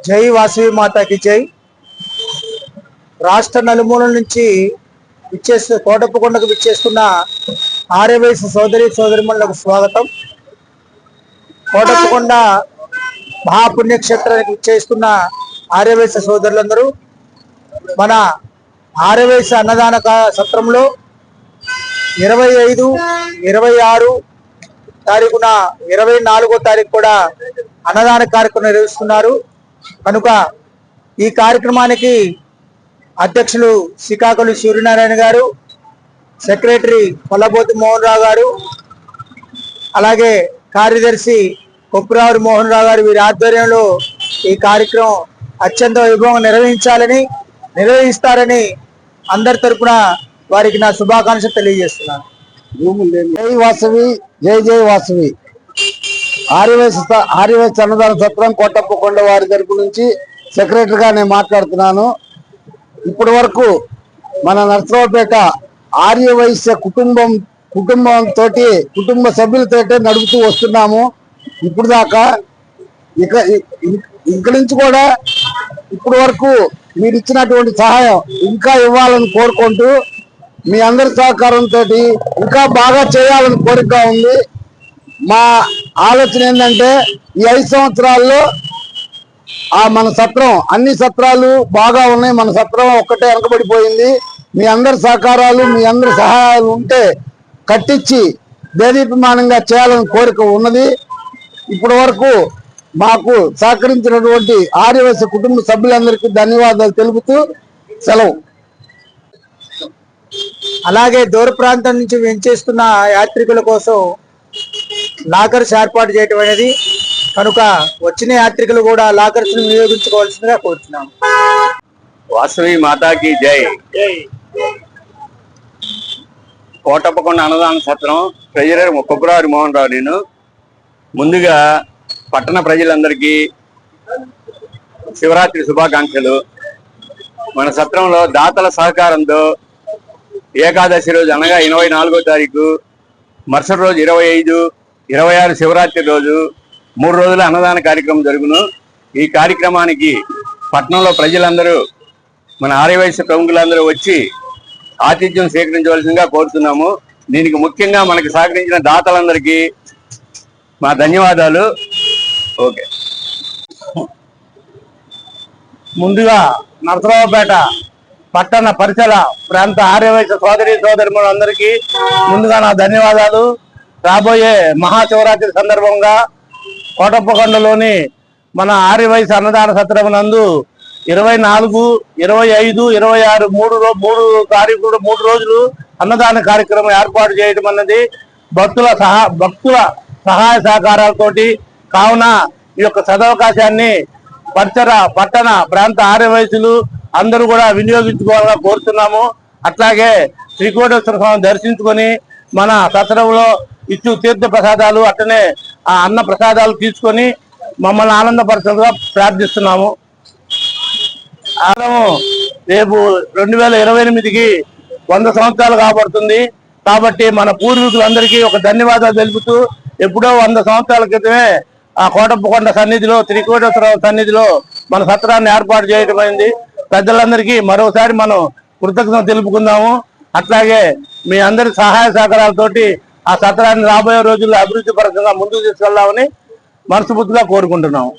జై వాసవి మాతాకి జై. రాష్ట్ర నలుమూలల నుంచి కోటప్పకొండకు విచ్చేస్తున్న ఆర్యవైశ్య సోదరి సోదరిమణులకు స్వాగతం. కోటప్పకొండ మహాపుణ్యక్షేత్రానికి విచ్చేస్తున్న ఆర్యవైశ్య సోదరులందరూ మన ఆర్యవైశ్య అన్నదాన సత్రంలో 25, 26 తారీఖున 24వ తారీఖు కూడా అన్నదాన కార్యక్రమం నిర్వహిస్తున్నారు. కనుక ఈ కార్యక్రమానికి అధ్యక్షులు శ్రీకాకుళం సూర్యనారాయణ గారు, సెక్రటరీ కొల్లబోతు మోహన్ రావు గారు, అలాగే కార్యదర్శి కొప్పురావు మోహన్ రావు గారు, వీరి ఆధ్వర్యంలో ఈ కార్యక్రమం అత్యంత వైభవంగా నిర్వహిస్తారని అందరి తరపున వారికి నా శుభాకాంక్షలు తెలియజేస్తున్నాను. జై వాసవి, జై జై వాసవి. ఆర్యవైశ్య అన్నదాన సత్రం కోటప్పకొండ వారి తరపు నుంచి సెక్రటరీగా నేను మాట్లాడుతున్నాను. ఇప్పటి వరకు మన నర్సరావుపేట ఆర్యవైశ్య కుటుంబంతో కుటుంబ సభ్యులతో నడుపుతూ వస్తున్నాము. ఇప్పుడు దాకా ఇక్కడి నుంచి కూడా ఇప్పటి వరకు మీరు ఇచ్చినటువంటి సహాయం ఇంకా ఇవ్వాలని కోరుకుంటూ మీ అందరి సహకారంతో ఇంకా బాగా చేయాలని కోరిక ఉంది. మా ఆలోచన ఏంటంటే ఈ 5 సంవత్సరాల్లో మన సత్రం అన్ని సత్రాలు బాగా ఉన్నాయి, మన సత్రం ఒక్కటే వెనకబడిపోయింది. మీ అందరి సహకారాలు, మీ అందరి సహాయాలు ఉంటే కట్టించి దేదీప్యమానంగా చేయాలని కోరిక ఉన్నది. ఇప్పటి వరకు మాకు సహకరించినటువంటి ఆర్యవైశ్య కుటుంబ సభ్యులందరికీ ధన్యవాదాలు తెలుపుతూ సెలవు. అలాగే దూర ప్రాంతం నుంచి వెంచేస్తున్న యాత్రికుల కోసం లాకర్స్ ఏర్పాటు చేయటం అనేది, కనుక వచ్చిన యాత్రికులు కూడా లాకర్స్ వినియోగించుకోవాల్సిందిగా కోరుతున్నాం. వాసవి మాతాకి జై. కోటప్పకొండ అన్నదాన సత్రం ట్రెజరర్ కొప్పురావు మోహన్ రావు. నేను ముందుగా పట్టణ ప్రజలందరికీ శివరాత్రి శుభాకాంక్షలు. మన సత్రంలో దాతల సహకారంతో ఏకాదశి రోజు అనగా 24వ తారీఖు, మరుసటి రోజు 25, 26 శివరాత్రి రోజు 3 రోజుల అన్నదాన కార్యక్రమం జరుగును. ఈ కార్యక్రమానికి పట్టణంలో ప్రజలందరూ, మన ఆర్యవైశ్య ప్రముఖులందరూ వచ్చి ఆతిథ్యం స్వీకరించవలసిందిగా కోరుతున్నాము. దీనికి ముఖ్యంగా మనకి సహకరించిన దాతలందరికీ మా ధన్యవాదాలు. ఓకే. ముందుగా నర్సరావుపేట పట్టణ పరిసర ప్రాంత ఆర్యవైశ్య సోదరిమణులందరికీ ముందుగా నా ధన్యవాదాలు. రాబోయే మహాశివరాత్రి సందర్భంగా కోటప్పకొండలోని మన ఆర్యవైశ్య అన్నదాన సత్రం నందు 24, 25, 26 3 రోజులు అన్నదాన కార్యక్రమం ఏర్పాటు చేయడం అన్నది భక్తుల సహాయ సహకారాలతోటి. కావున ఈ యొక్క సదవకాశాన్ని పట్టణ ప్రాంత ఆర్యవైశ్యులు అందరూ కూడా వినియోగించుకోవాలని కోరుతున్నాము. అట్లాగే శ్రీకోటేశ్వర స్వామిని దర్శించుకొని మన సత్రంలో ఇచ్చు తీర్థ ప్రసాదాలు, అట్లనే ఆ అన్న ప్రసాదాలు తీసుకొని మమ్మల్ని ఆనందపరచాలని ప్రార్థిస్తున్నాము. రేపు 2028కి 100 సంవత్సరాలు కాబడుతుంది. కాబట్టి మన పూర్వీకులందరికీ ఒక ధన్యవాదాలు తెలుపుతూ, ఎప్పుడో 100 సంవత్సరాల క్రితమే ఆ కోటప్పకొండ సన్నిధిలో, శ్రీకోటేశ్వర సన్నిధిలో మన సత్రాన్ని ఏర్పాటు చేయటమైంది. పెద్దలందరికీ మరోసారి మనం కృతజ్ఞత తెలుపుకుందాము. అట్లాగే మీ అందరి సహాయ సహకారాలతోటి ఆ సత్రాన్ని రాబోయే రోజుల్లో అభివృద్ధి పరంగా ముందుకు తీసుకెళ్దామని మనస్ఫూర్తిగా కోరుకుంటున్నాము.